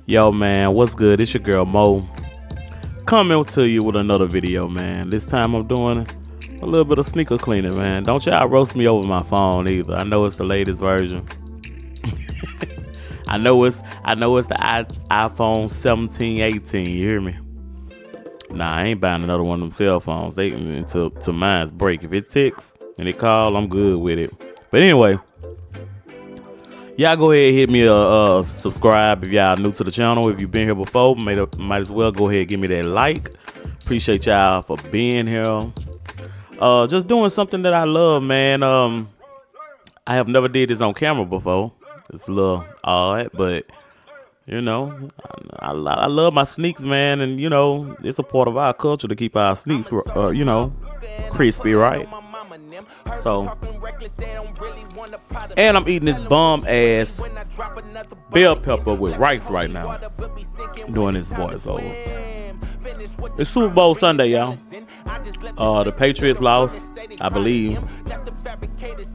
Yo, man, what's good? It's your girl Mo coming to you with another video, man. This time I'm doing a little bit of sneaker cleaning, man. Don't y'all roast me over my phone either. I know it's the latest version. I know it's the iPhone 17, 18. You hear me? Nah, I ain't buying another one of them cell phones. They until mine's break. If it ticks and it call, I'm good with it. But anyway, y'all go ahead and hit me a subscribe if y'all new to the channel. If you've been here before, might as well go ahead and give me that like. Appreciate y'all for being here. Just doing something that I love, man. I have never did this on camera before. It's a little odd, but you know, I love my sneaks, man, and you know, it's a part of our culture to keep our sneaks, you know, crispy, right? So, and I'm eating this bomb ass bell pepper with rice right now. Doing this voiceover. It's Super Bowl Sunday, y'all. The Patriots lost, I believe.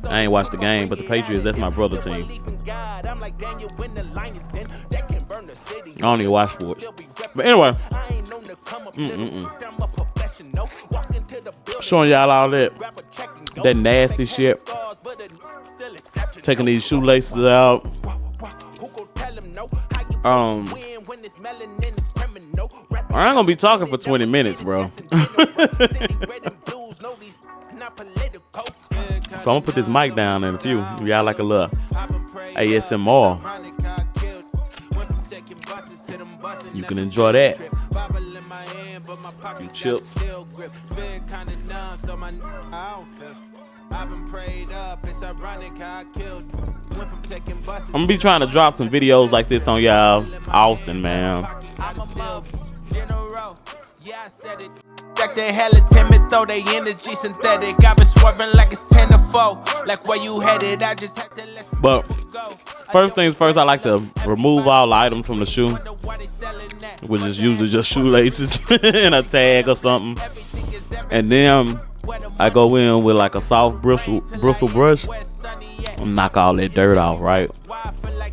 I ain't watched the game, but the Patriots, that's my brother team. I don't even watch sport. But anyway, showing y'all all that nasty shit. Taking these shoelaces out. I ain't gonna be talking for 20 minutes, bro. So I'm gonna put this mic down in a few. Y'all like a little ASMR. You can enjoy that. You chips. I'm gonna be trying to drop some videos like this on y'all often, man. Like they hella timid, though they energy synthetic. I've been swerving like it's 10 to 4. Like where you headed, I just had to let. But first things first, I like to remove all the items from the shoe, which is usually just shoelaces and a tag or something. And then I go in with like a soft bristle brush and knock all that dirt off, right?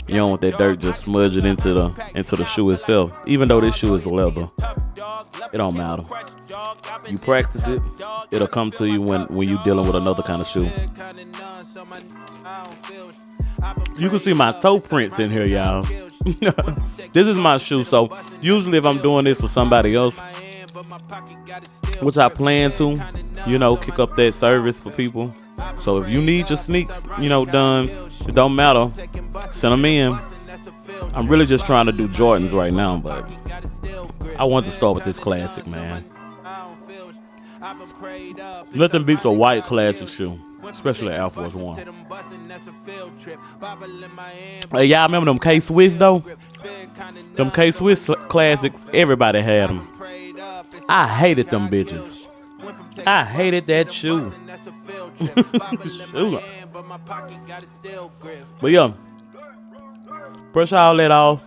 You don't want that dirt just smudging into the shoe itself. Even though this shoe is leather, it don't matter. You practice it, it'll come to you when you're dealing with another kind of shoe. You can see my toe prints in here, y'all. This is my shoe, so usually if I'm doing this for somebody else, which I plan to, you know, kick up that service for people. So if you need your sneaks, you know, done, it don't matter, send them in. I'm really just trying to do Jordans right now, but I want to start with this classic, man. Nothing beats a white classic shoe, especially Air Force One. Hey, y'all remember them K-Swiss though? Them K-Swiss classics, everybody had them. I hated them bitches. I hated that shoe. But yeah, brush all that off.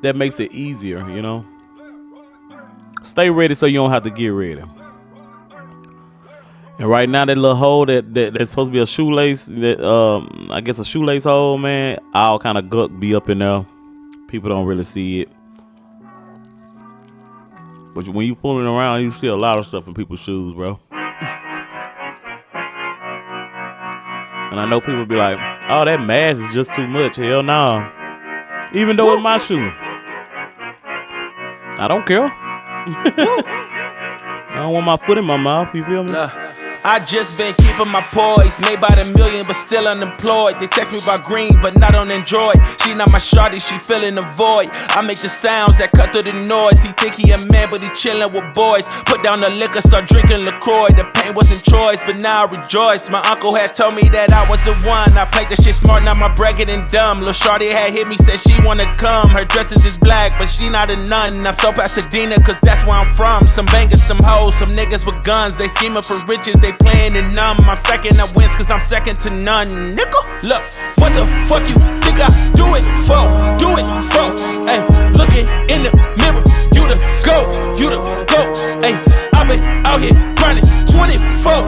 That makes it easier, you know. Stay ready so you don't have to get ready. And right now, that little hole that's supposed to be a shoelace, that I guess a shoelace hole, man, all kind of guck be up in there. People don't really see it. But when you fooling around, you see a lot of stuff in people's shoes, bro. And I know people be like, oh, that mask is just too much. Hell no. Even though it's my shoe. I don't care. I don't want my foot in my mouth, you feel me? I just been keeping my poise, made by the million but still unemployed. They text me about green but not on Android. She not my shawty, she filling the void. I make the sounds that cut through the noise. He think he a man but he chillin' with boys. Put down the liquor, start drinking LaCroix. The pain wasn't choice but now I rejoice. My uncle had told me that I was the one. I played the shit smart, now my bragging and dumb. Lil' shawty had hit me, said she wanna come. Her dresses is black but she not a nun. I'm so Pasadena cause that's where I'm from. Some bangers, some hoes, some niggas with guns. They scheming for riches, they playing and numb. I'm second to wins cause I'm second to none. Nickel, look, what the fuck you think I do it for? Do it for, ayy, looking in the mirror. You the GOAT, you the GOAT, ayy. I've been out here grinding 24.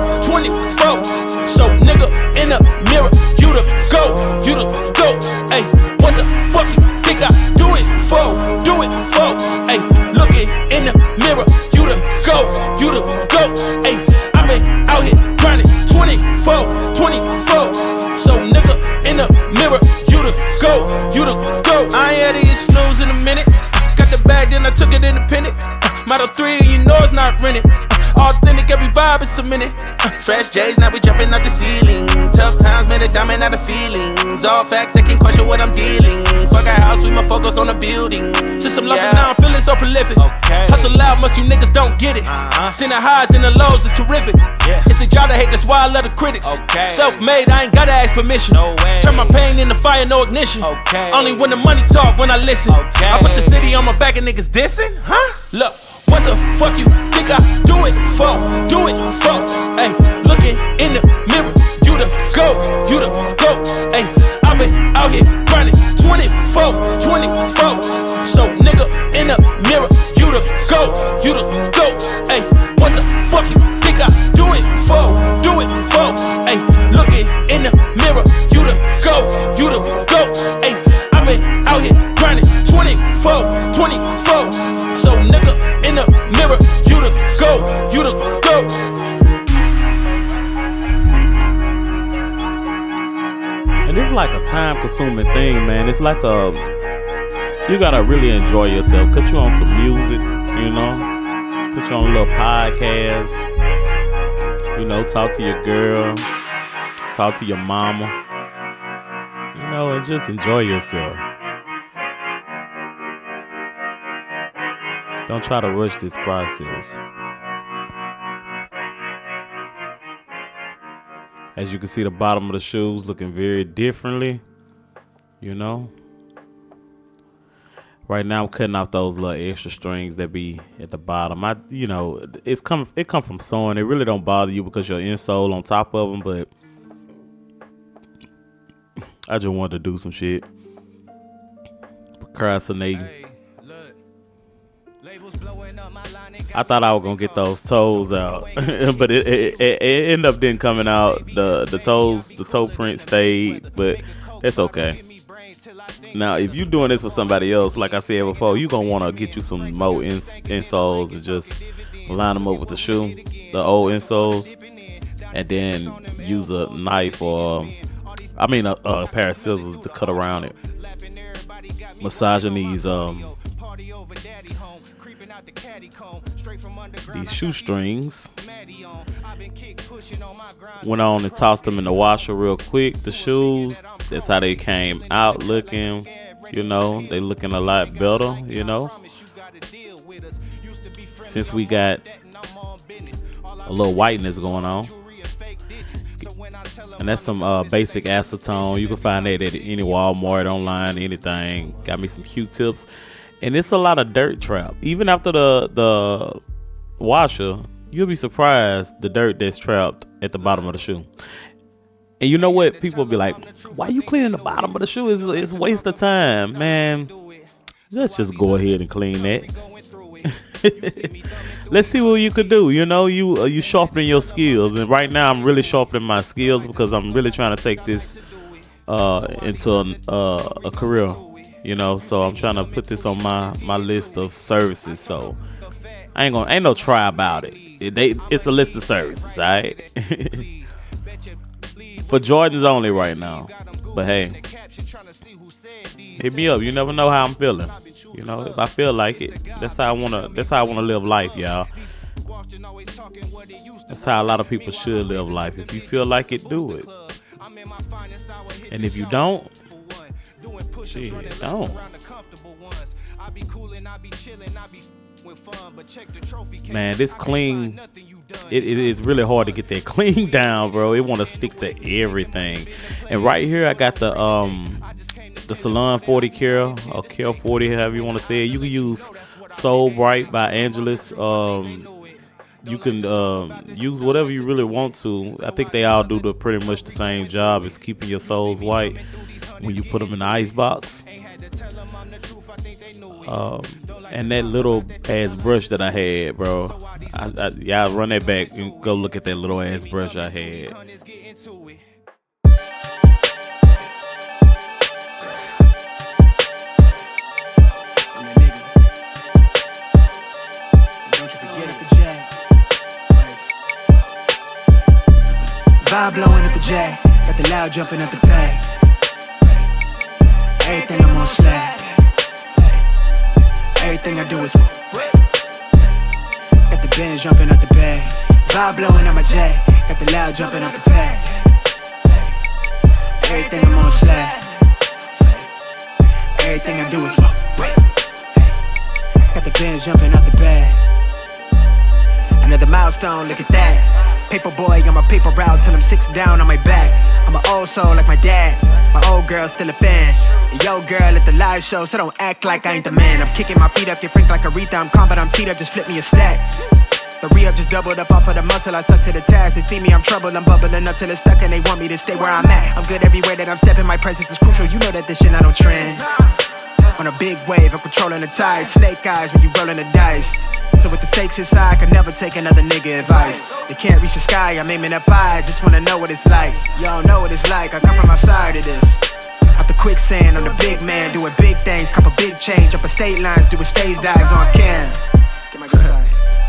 So nigga in the mirror, you the GOAT, you the GOAT, ayy. What the fuck you think I do it for? Do it for, ayy, looking in the mirror. You the GOAT, you the GOAT, ayy. I've been out here grinding 24. So nigga in the mirror, you the GOAT, you the GOAT. I ain't had to get snooze in a minute. Got the bag, then I took it independent. Model 3, you know it's not rented. Authentic, every vibe is cemented. Fresh J's, now we jumping out the ceiling. Tough times made a diamond out of feelings. All facts, they can question what I'm dealing. Fuck a house, we my focus on the building. Just some love and now I'm feeling so prolific. Hustle loud, much you niggas don't get it. Seen the highs and the lows, it's terrific. It's a job to hate, that's why I love the critics. Self-made, I ain't gotta ask permission. Turn my pain into fire, no ignition. Only when the money talk, when I listen. I put the city on my back and niggas dissing, huh? Look, what the fuck you think I do it for? Do it for, ayy, looking in the mirror. You the GOAT, you the GOAT, ayy. I've been out here grinding 24. So nigga in the mirror. You the GOAT, you the GOAT, ayy. What the fuck you think I do it for? Do it for, ayy, looking in the mirror. You the GOAT, you the GOAT, ayy. I've been out here grinding 24. So nigga in the mirror. You the GOAT, you the GOAT. And it's like a time-consuming thing, man. It's like you gotta really enjoy yourself. Cut you on some music, you know. Put you on a little podcast. You know, talk to your girl. Talk to your mama. You know, and just enjoy yourself. Don't try to rush this process. As you can see, the bottom of the shoes looking very differently, you know. Right now, I'm cutting off those little extra strings that be at the bottom. It come from sewing. It really don't bother you because your insole on top of them, but I just wanted to do some shit. Procrastinating. I thought I was gonna get those toes out, but it ended up didn't coming out. The toe print stayed, but it's okay. Now, if you're doing this for somebody else, like I said before, you gonna want to get you some more insoles and just line them up with the shoe, the old insoles, and then use a knife or a pair of scissors to cut around it. Massaging these shoestrings. Went on and tossed them in the washer real quick. The shoes, that's how they came out looking. You know, they looking a lot better, you know. Since we got a little whiteness going on. And that's some basic acetone. You can find that at any Walmart, online, anything. Got me some Q-tips. And it's a lot of dirt trap. Even after the washer, you'll be surprised the dirt that's trapped at the bottom of the shoe. And you know what? People be like, why you cleaning the bottom of the shoe? It's a waste of time, man. Let's just go ahead and clean that. Let's see what you could do. You know, you sharpening your skills, and right now I'm really sharpening my skills because I'm really trying to take this into a career. You know, so I'm trying to put this on my list of services. So ain't no try about it. It's a list of services, all right? For Jordans only right now. But hey, hit me up. You never know how I'm feeling. You know, if I feel like it, that's how I wanna live life, y'all. That's how a lot of people should live life. If you feel like it, do it. And if you don't, shit, don't. Man, this clean, it is really hard to get that clean down, bro. It want to stick to everything. And right here, I got the Salon 40 Care or Care 40, however you want to say it. You can use Soul Bright by Angelus. You can use whatever you really want to. I think they all do pretty much the same job as keeping your souls white when you put them in the ice box. And that little ass brush that I had, bro. Y'all run that back and go look at that little ass brush I had. Vibe blowing at the jack, got the loud jumping at the bag. Everything I'm on slack. Everything I do is got the bands jumping at the bag. Vibe blowing at my jack, got the loud jumping at the bag. Everything I'm on slack. Everything I do is got the bands jumping at the bag. Another milestone, look at that. Paper boy, I'm a paper route till I'm 6 down on my back. I'm an old soul like my dad. My old girl still a fan. Yo girl at the live show, so don't act like I ain't the man. I'm kicking my feet up, get frank like Aretha. I'm calm, but I'm teed up, just flip me a stack. The re-up just doubled up off of the muscle, I stuck to the task. They see me, I'm troubled, I'm bubbling up till it's stuck, and they want me to stay where I'm at. I'm good everywhere that I'm stepping, my presence is crucial. You know that this shit not on trend. On a big wave, I'm controlling the tide. Snake eyes when you rolling the dice. So with the stakes inside, I can never take another nigga advice. They can't reach the sky, I'm aiming up high. Just wanna know what it's like. Y'all know what it's like, I come from outside of this. Out the quicksand, I'm the big man, doing big things. Cop a big change, up a state lines, doing stage dives on cam.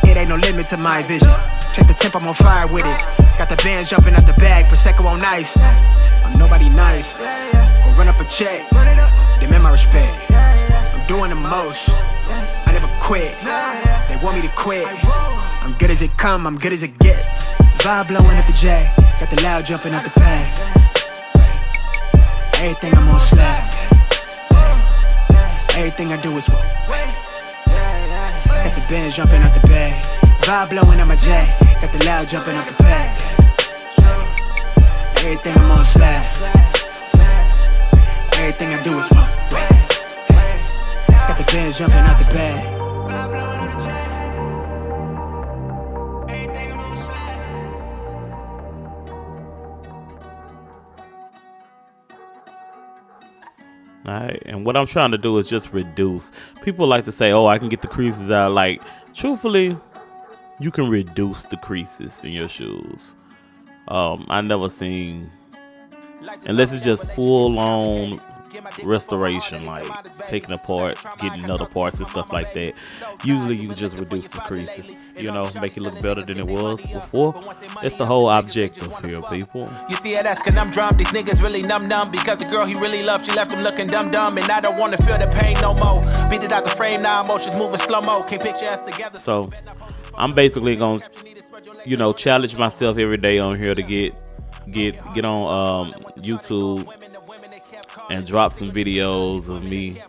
It ain't no limit to my vision. Check the temp, I'm on fire with it. Got the band jumping out the bag, Prosecco on ice. I'm nobody nice. Go run up a check, demand my respect. I'm doing the most, I never quit. They want me to quit. I'm good as it come, I'm good as it gets. Vibe blowing at the jack, got the loud jumping out the bag. Everything I'm on slack. Everything I do is got the bands jumping out the bag. Vibe blowing at my jack, got the loud jumping out the bag. Everything I'm on slack. Everything I do is got the bands jumping out the bag. Vibe blowing at the jack. Everything I'm on slack. Alright, and what I'm trying to do is just reduce. People like to say, oh, I can get the creases out. Like, truthfully, you can reduce the creases in your shoes. I never seen, unless it's just full on restoration, like taking apart, getting other parts and stuff like that. Usually you just reduce the creases, you know, make it look better than it was before. It's the whole objective here, people. You see it, that's conundrum. These niggas really numb because the girl he really loved, she left him looking dumb. And I don't want to feel the pain no more. Beat it out the frame, now emotions moving slow-mo. Can't picture us together. So I'm basically gonna, you know, challenge myself every day on here to get on YouTube and drop some videos of me,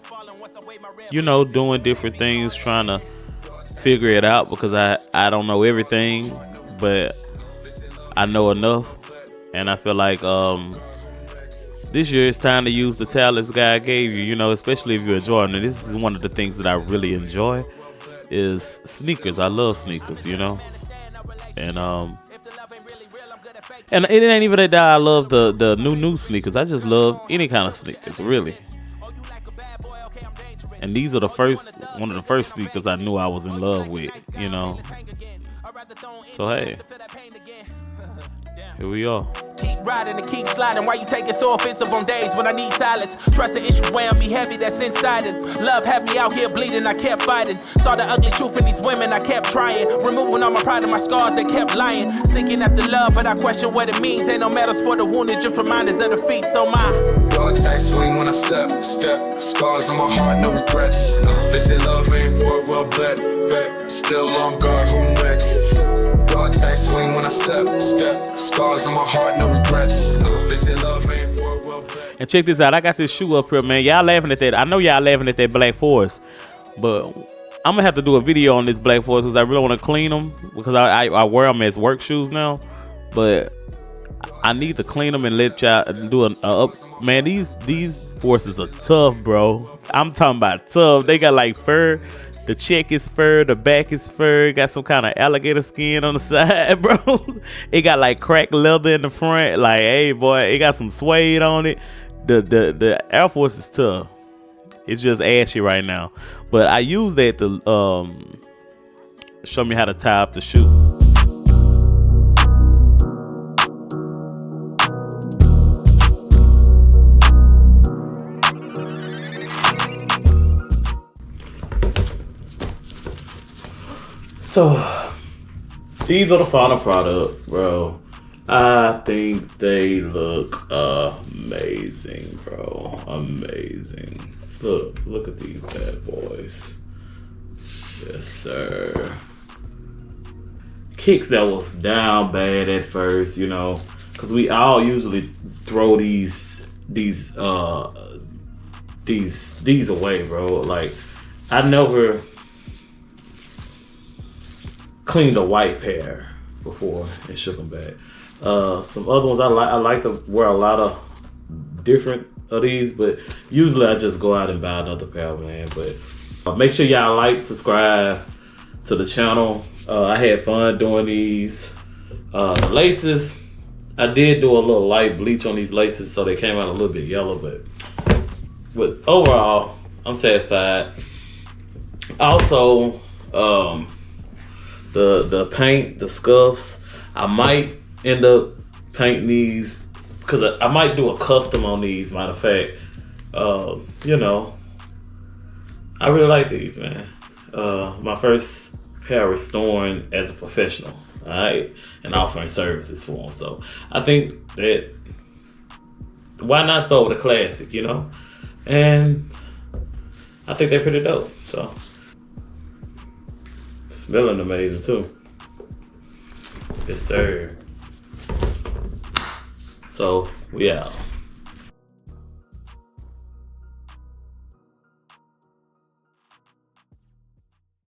you know, doing different things, trying to figure it out, because I don't know everything, but I know enough. And I feel like this year it's time to use the talents God gave you, you know, especially if you're enjoying it. This is one of the things that I really enjoy is sneakers. I love sneakers, you know. And it ain't even that I love the new sneakers. I just love any kind of sneakers, really. And these are one of the first sneakers I knew I was in love with, you know. So hey, here we are. Keep riding and keep sliding. Why you taking so offensive on days when I need silence? Trust the issues weighing me heavy, that's inside it. Love had me out here bleeding, I kept fighting. Saw the ugly truth in these women, I kept trying. Removing all my pride and my scars, they kept lying. Seeking after love, but I question what it means. Ain't no medals for the wounded, just reminders of defeat. So my dog tag swing when I step. Scars on my heart, no regrets. They say love ain't war, well bet. Still on guard, who next? Dog tag swing when I step. Scars on my heart, no regrets. They say love ain't war, well bet. And check this out, I got this shoe up here, man. Y'all laughing at that. I know y'all laughing at that Black Forest, but I'm gonna have to do a video on this Black Forest because I really want to clean them because I wear them as work shoes now, but I need to clean them and let y'all do an up. Man, these Forces are tough, bro. I'm talking about tough. They got like fur. The check is fur, the back is fur. Got some kind of alligator skin on the side, bro. It got like cracked leather in the front. Like, hey, boy, it got some suede on it. The Air Force is tough. It's just ashy right now. But I use that to show me how to tie up the shoe. So, these are the final product, bro. I think they look amazing, bro. Amazing. Look at these bad boys. Yes, sir. Kicks that was down bad at first, you know, because we all usually throw these away, bro. Like, I never cleaned a white pair before and shook them back. Some other ones I like to wear a lot of different of these, but usually I just go out and buy another pair, man. But make sure y'all like, subscribe to the channel. I had fun doing these. The laces, I did do a little light bleach on these laces, so they came out a little bit yellow, but overall, I'm satisfied. Also, the paint, the scuffs, I might end up painting these because I might do a custom on these. Matter of fact, you know, I really like these, man. My first pair restoring as a professional, all right, and offering services for them. So I think that why not start with a classic, you know? And I think they're pretty dope. So. Smelling amazing too. Yes, sir. So we out.